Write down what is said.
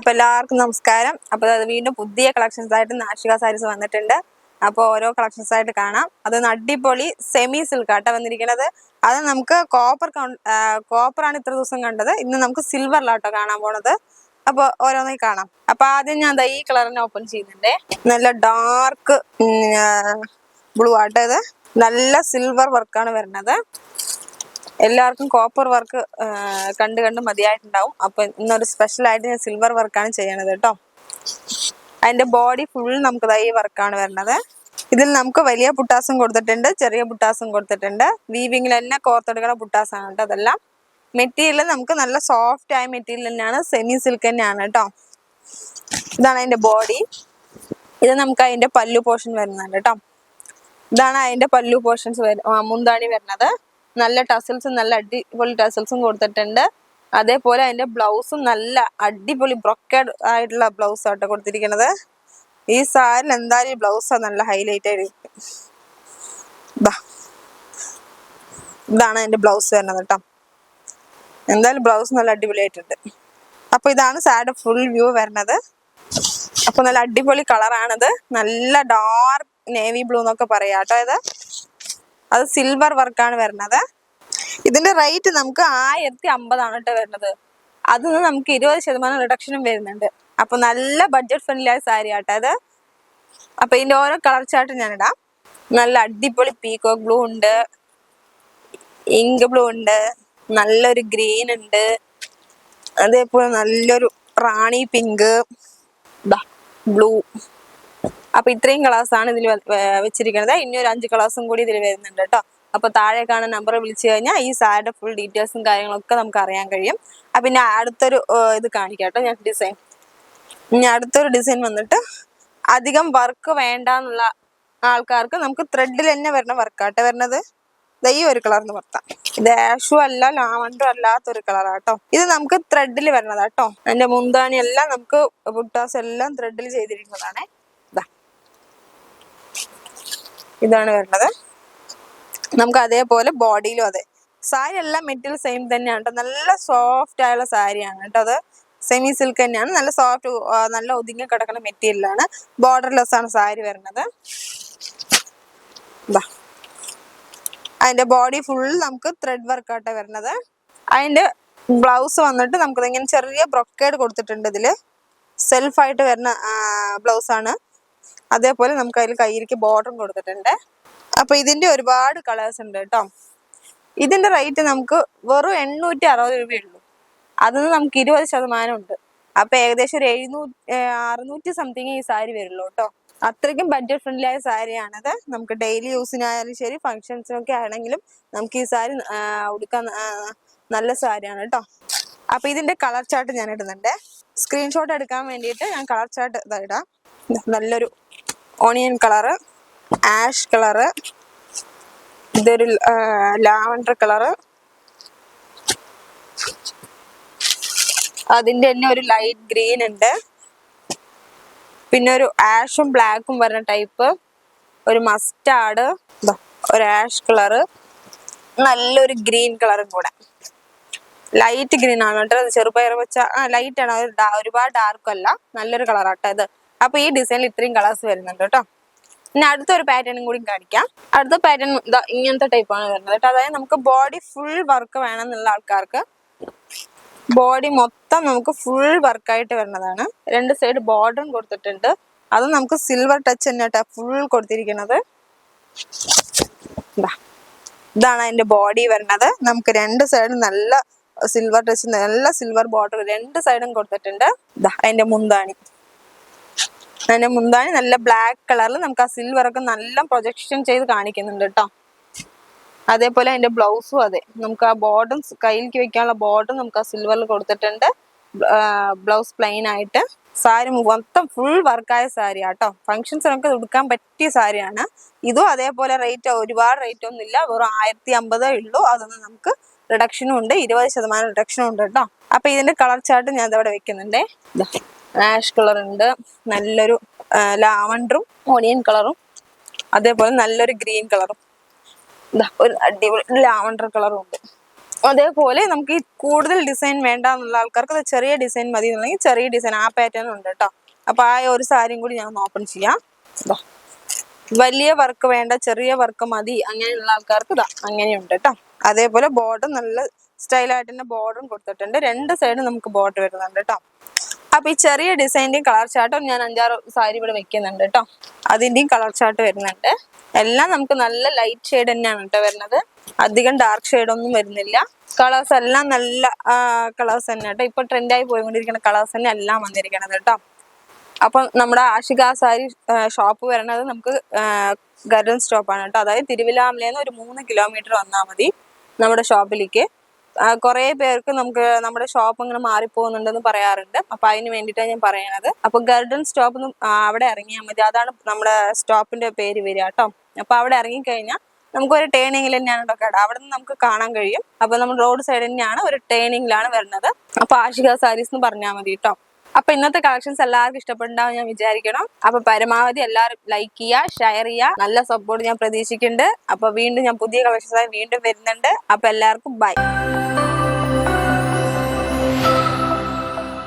അപ്പൊ എല്ലാവർക്കും നമസ്കാരം. അപ്പൊ അത് വീണ്ടും പുതിയ കളക്ഷൻസ് ആയിട്ട് നാഷിക സാരീസ് വന്നിട്ടുണ്ട്. അപ്പോൾ ഓരോ കളക്ഷൻസ് ആയിട്ട് കാണാം. അതൊന്ന് അടിപൊളി സെമി സിൽക്ക് ആട്ടോ വന്നിരിക്കുന്നത്. അത് നമുക്ക് കോപ്പറാണ് ഇത്ര ദിവസം കണ്ടത്. ഇന്ന് നമുക്ക് സിൽവറിലാട്ടോ കാണാൻ പോണത്. അപ്പൊ ഓരോന്നായി കാണാം. അപ്പൊ ആദ്യം ഞാൻ ഈ കളറിനെ ഓപ്പൺ ചെയ്യുന്നുണ്ട്. നല്ല ഡാർക്ക് ബ്ലൂ ആട്ടോ ഇത്. നല്ല സിൽവർ വർക്കാണ് വരുന്നത്. എല്ലാവർക്കും കോപ്പർ വർക്ക് കണ്ട് മതിയായിട്ടുണ്ടാവും. അപ്പൊ ഇന്നൊരു സ്പെഷ്യൽ ആയിട്ട് ഞാൻ സിൽവർ വർക്കാണ് ചെയ്യണത് കേട്ടോ. അതിന്റെ ബോഡി ഫുൾ നമുക്ക് ഈ വർക്കാണ് വരുന്നത്. ഇതിൽ നമുക്ക് വലിയ പുട്ടാസും കൊടുത്തിട്ടുണ്ട്, ചെറിയ പുട്ടാസും കൊടുത്തിട്ടുണ്ട്. വീവിങ്ങിൽ തന്നെ കോർത്തെടുക്കുന്ന പുട്ടാസാണ് കേട്ടോ. അതെല്ലാം മെറ്റീരിയൽ നമുക്ക് നല്ല സോഫ്റ്റ് ആയ മെറ്റീരിയൽ തന്നെയാണ്, സെമി സിൽക്ക് തന്നെയാണ് കേട്ടോ. ഇതാണ് അതിന്റെ ബോഡി. ഇത് നമുക്ക് അതിന്റെ പല്ലു പോർഷൻ വരുന്നുണ്ട് കേട്ടോ. ഇതാണ് അതിന്റെ പല്ലു പോർഷൻസ് മുന്താണി വരുന്നത്. നല്ല ടസൽസും നല്ല അടിപൊളി ടസൽസും കൊടുത്തിട്ടുണ്ട്. അതേപോലെ അതിന്റെ ബ്ലൗസും നല്ല അടിപൊളി ബ്രൊക്കേഡ് ആയിട്ടുള്ള ബ്ലൗസ് ആട്ടോ കൊടുത്തിരിക്കുന്നത്. ഈ സാരിൽ എന്തായാലും ഈ ബ്ലൗസ് നല്ല ഹൈലൈറ്റ് ആയിരിക്കും. ഇതാണ് അതിന്റെ ബ്ലൗസ് വരുന്നത് കേട്ടോ. എന്തായാലും ബ്ലൗസ് നല്ല അടിപൊളിയായിട്ടുണ്ട്. അപ്പൊ ഇതാണ് സാരിയുടെ ഫുൾ വ്യൂ വരുന്നത്. അപ്പൊ നല്ല അടിപൊളി കളറാണിത്. നല്ല ഡാർക്ക് നേവി ബ്ലൂ എന്നൊക്കെ പറയാം കേട്ടോ. അത് സിൽവർ വർക്കാണ് വരുന്നത്. ഇതിന്റെ റേറ്റ് നമുക്ക് 1050 കേട്ടോ വരുന്നത്. അതിന് നമുക്ക് 20% റിഡക്ഷനും വരുന്നുണ്ട്. അപ്പൊ നല്ല ബഡ്ജറ്റ് ഫ്രണ്ട്ലി ആയ സാരി ആട്ടോ ഇത്. അപ്പൊ ഇതിന്റെ ഓരോ കളർ ചാർട്ട് ഞാൻ ഇടാം. നല്ല അടിപൊളി പീകോക്ക് ബ്ലൂ ഉണ്ട്, ഇങ്ക് ബ്ലൂ ഉണ്ട്, നല്ലൊരു ഗ്രീൻ ഉണ്ട്, അതേപോലെ നല്ലൊരു റാണി പിങ്ക്, ബ്ലൂ. അപ്പൊ ഇത്രയും കളേഴ്സാണ് ഇതിൽ വെച്ചിരിക്കുന്നത്. ഇനി ഒരു 5 കളേഴ്സും കൂടി ഇതിൽ വരുന്നുണ്ട് കേട്ടോ. അപ്പൊ താഴെ കാണുന്ന നമ്പർ വിളിച്ചു കഴിഞ്ഞാൽ ഈ സാരിയുടെ ഫുൾ ഡീറ്റെയിൽസും കാര്യങ്ങളൊക്കെ നമുക്ക് അറിയാൻ കഴിയും. പിന്നെ അടുത്തൊരു ഇത് കാണിക്കാം കേട്ടോ ഞാൻ ഡിസൈൻ. ഇനി അടുത്തൊരു ഡിസൈൻ വന്നിട്ട് അധികം വർക്ക് വേണ്ട എന്നുള്ള ആൾക്കാർക്ക് നമുക്ക് ത്രെഡിൽ തന്നെ വരുന്ന വർക്കാട്ടോ വരുന്നത്. ഈ ഒരു കളർന്ന് പുറത്താം. ഇത് ആഷും അല്ല ലാവണ്ടറും അല്ലാത്തൊരു കളറാട്ടോ. ഇത് നമുക്ക് ത്രെഡിൽ വരുന്നതാട്ടോ. അതിന്റെ മുന്താണി എല്ലാം നമുക്ക് ബുട്ടാസ് എല്ലാം ത്രെഡിൽ ചെയ്തിരിക്കുന്നതാണ്. ഇതാണ് വരുന്നത്. നമുക്ക് അതേപോലെ ബോഡിയിലും അതെ. സാരി എല്ലാം മെറ്റീരിയൽ സെയിം തന്നെയാണ് കേട്ടോ. നല്ല സോഫ്റ്റ് ആയുള്ള സാരിയാണ് കേട്ടോ. അത് സെമി സിൽക്ക് തന്നെയാണ്. നല്ല സോഫ്റ്റ്, നല്ല ഒതുങ്ങി കിടക്കുന്ന മെറ്റീരിയലാണ്. ബോർഡർലെസ് ആണ് സാരി വരുന്നത്. അതിന്റെ ബോഡി ഫുൾ നമുക്ക് ത്രെഡ് വർക്ക് ആട്ടോ വരുന്നത്. അതിന്റെ ബ്ലൗസ് വന്നിട്ട് നമുക്ക് ഇങ്ങനെ ചെറിയ ബ്രൊക്കേഡ് കൊടുത്തിട്ടുണ്ട്. ഇതില് സെൽഫായിട്ട് വരുന്ന ബ്ലൗസ് ആണ്. അതേപോലെ നമുക്ക് അതിൽ കയ്യിലേക്ക് ബോർഡറും കൊടുത്തിട്ടുണ്ട്. അപ്പൊ ഇതിന്റെ ഒരുപാട് കളേഴ്സ് ഉണ്ട് കേട്ടോ. ഇതിന്റെ റേറ്റ് നമുക്ക് വെറും 860 രൂപയുള്ളൂ. അതിന് നമുക്ക് 20% ഉണ്ട്. അപ്പൊ ഏകദേശം ഒരു 600 സംതിങ് ഈ സാരി വരുള്ളൂ കേട്ടോ. അത്രയ്ക്കും ബഡ്ജറ്റ് ഫ്രണ്ട്ലി ആയ സാരിയാണത്. നമുക്ക് ഡെയിലി യൂസിനായാലും ശരി, ഫങ്ഷൻസിനൊക്കെ ആണെങ്കിലും നമുക്ക് ഈ സാരി ഉടുക്കാൻ നല്ല സാരിയാണ് കേട്ടോ. അപ്പൊ ഇതിന്റെ കളർ ചാർട്ട് ഞാൻ ഇടുന്നുണ്ട്. സ്ക്രീൻഷോട്ട് എടുക്കാൻ വേണ്ടിയിട്ട് ഞാൻ കളർ ചാർട്ട് ഇടാം. നല്ലൊരു ഓണിയൻ കളറ്, ആഷ് കളറ്, ഇതൊരു ലാവണ്ടർ കളറ്, അതിന്റെ തന്നെ ഒരു ലൈറ്റ് ഗ്രീൻ ഉണ്ട്, പിന്നെ ഒരു ആഷും ബ്ലാക്കും വരുന്ന ടൈപ്പ്, ഒരു മസ്റ്റാർഡ്, ഒരു ആഷ് കളറ്, നല്ലൊരു ഗ്രീൻ കളറും കൂടെ. ലൈറ്റ് ഗ്രീൻ ആണ് കേട്ടോ. ചെറുപയർ വെച്ച ലൈറ്റ് ആണ്, ഒരുപാട് ഡാർക്കും അല്ല, നല്ലൊരു കളറാട്ടോ ഇത്. അപ്പൊ ഈ ഡിസൈനിൽ ഇത്രയും കളേഴ്സ് വരുന്നുണ്ട് കേട്ടോ. പിന്നെ അടുത്തൊരു പാറ്റേണും കൂടി കാണിക്കാം. അടുത്ത പാറ്റേൺ ഇങ്ങനത്തെ ടൈപ്പാണ് വരുന്നത് കേട്ടോ. അതായത് നമുക്ക് ബോഡി ഫുൾ വർക്ക് വേണം എന്നുള്ള ആൾക്കാർക്ക് ബോഡി മൊത്തം നമുക്ക് ഫുൾ വർക്കായിട്ട് വരുന്നതാണ്. 2 സൈഡ് ബോർഡറും കൊടുത്തിട്ടുണ്ട്. അത് നമുക്ക് സിൽവർ ടച്ച് തന്നെ കേട്ടോ ഫുൾ കൊടുത്തിരിക്കുന്നത്. ഇതാണ് അതിന്റെ ബോഡി വരുന്നത്. നമുക്ക് 2 സൈഡും നല്ല സിൽവർ ടച്ച്, നല്ല സിൽവർ ബോർഡർ 2 സൈഡും കൊടുത്തിട്ടുണ്ട്. അതിന്റെ മുന്താണി നല്ല ബ്ലാക്ക് കളറിൽ നമുക്ക് ആ സിൽവർ ഒക്കെ നല്ല പ്രൊജക്ഷൻ ചെയ്ത് കാണിക്കുന്നുണ്ട് കേട്ടോ. അതേപോലെ അതിന്റെ ബ്ലൗസും അതെ. നമുക്ക് ആ ബോർഡും കയ്യിലേക്ക് വെക്കാനുള്ള ബോർഡും നമുക്ക് ആ സിൽവറിൽ കൊടുത്തിട്ടുണ്ട്. ബ്ലൗസ് പ്ലെയിൻ ആയിട്ട്. സാരി മൊത്തം ഫുൾ വർക്കായ സാരി ആട്ടോ. ഫംഗ്ഷൻസിനൊക്കെ ഉടുക്കാൻ പറ്റിയ സാരിയാണ്. ഇതും അതേപോലെ റേറ്റ് ഒരുപാട് റേറ്റ് ഒന്നും ഇല്ല. വെറും 1050 ഉള്ളൂ. അതൊന്നും നമുക്ക് റിഡക്ഷനും ഉണ്ട്, 20% റിഡക്ഷനും ഉണ്ട് കേട്ടോ. അപ്പൊ ഇതിന്റെ കളർ ചാർട്ട് ഞാൻ ഇതവിടെ വെക്കുന്നുണ്ടേ. ആഷ് കളർ ഉണ്ട്, നല്ലൊരു ലാവണ്ടറും ഓണിയൻ കളറും, അതേപോലെ നല്ലൊരു ഗ്രീൻ കളറും, ഒരു അടിപൊളി ലാവണ്ടർ കളറും ഉണ്ട്. അതേപോലെ നമുക്ക് ഈ കൂടുതൽ ഡിസൈൻ വേണ്ട എന്നുള്ള ആൾക്കാർക്ക് അത് ചെറിയ ഡിസൈൻ മതി എന്നുണ്ടെങ്കിൽ ചെറിയ ഡിസൈൻ ആ പാറ്റേൺ ഉണ്ട് കേട്ടോ. അപ്പൊ ആ ഒരു സാരിയും കൂടി ഞാൻ ഓപ്പൺ ചെയ്യാം. വലിയ വർക്ക് വേണ്ട, ചെറിയ വർക്ക് മതി അങ്ങനെയുള്ള ആൾക്കാർക്ക് ഇതാ അങ്ങനെയുണ്ട് കേട്ടോ. അതേപോലെ ബോർഡർ നല്ല സ്റ്റൈലായിട്ട് തന്നെ ബോർഡറും കൊടുത്തിട്ടുണ്ട്. രണ്ട് സൈഡും നമുക്ക് ബോർഡർ വരുന്നുണ്ട് കേട്ടോ. അപ്പൊ ഈ ചെറിയ ഡിസൈൻ്റെയും കളർ ചാർട്ടും ഞാൻ 5-6 സാരി ഇവിടെ വെക്കുന്നുണ്ട് കേട്ടോ. അതിന്റെയും കളർ ചാർട്ട് വരുന്നുണ്ട്. എല്ലാം നമുക്ക് നല്ല ലൈറ്റ് ഷെയ്ഡ് തന്നെയാണ് കേട്ടോ വരുന്നത്. അധികം ഡാർക്ക് ഷെയ്ഡ് ഒന്നും വരുന്നില്ല. കളേഴ്സ് എല്ലാം നല്ല കളേഴ്സ് തന്നെ കേട്ടോ. ഇപ്പൊ ട്രെൻഡായി പോയിക്കൊണ്ടിരിക്കുന്ന കളേഴ്സ് തന്നെ എല്ലാം വന്നിരിക്കണത് കേട്ടോ. അപ്പം നമ്മുടെ ആഷിക സാരി ഷോപ്പ് വരുന്നത് നമുക്ക് ഗർഡൻ സ്റ്റോപ്പാണ് കേട്ടോ. അതായത് തിരുവിലാമലയിൽ നിന്ന് ഒരു 3 കിലോമീറ്റർ വന്നാൽ മതി നമ്മുടെ ഷോപ്പിലേക്ക്. കുറെ പേർക്ക് നമുക്ക് നമ്മുടെ ഷോപ്പ് ഇങ്ങനെ മാറിപ്പോകുന്നുണ്ടെന്ന് പറയാറുണ്ട്. അപ്പൊ അതിന് വേണ്ടിയിട്ടാണ് ഞാൻ പറയണത്. അപ്പൊ ഗർഡൻ സ്റ്റോപ്പ് അവിടെ ഇറങ്ങിയാൽ മതി. അതാണ് നമ്മുടെ സ്റ്റോപ്പിന്റെ പേര് വരിക കേട്ടോ. അപ്പൊ അവിടെ ഇറങ്ങിക്കഴിഞ്ഞാൽ നമുക്കൊരു ടേണിങ്ങിൽ തന്നെയാണ് കേട്ടോ കട. അവിടെ നിന്ന് നമുക്ക് കാണാൻ കഴിയും. അപ്പൊ നമ്മൾ റോഡ് സൈഡ് തന്നെയാണ്, ഒരു ടേണിങ്ങിലാണ് വരുന്നത്. അപ്പൊ ആഷിക സാരീസ് എന്ന് പറഞ്ഞാൽ മതി കേട്ടോ. അപ്പൊ ഇന്നത്തെ കളക്ഷൻസ് എല്ലാവർക്കും ഇഷ്ടപ്പെടുണ്ടാവും ഞാൻ വിചാരിക്കണം. അപ്പൊ പരമാവധി എല്ലാവരും ലൈക്ക് ചെയ്യുക, ഷെയർ ചെയ്യുക. നല്ല സപ്പോർട്ട് ഞാൻ പ്രതീക്ഷിക്കുന്നുണ്ട്. അപ്പൊ വീണ്ടും ഞാൻ പുതിയ കളക്ഷൻസായി വീണ്ടും വരുന്നുണ്ട്. അപ്പൊ എല്ലാവർക്കും ബൈ.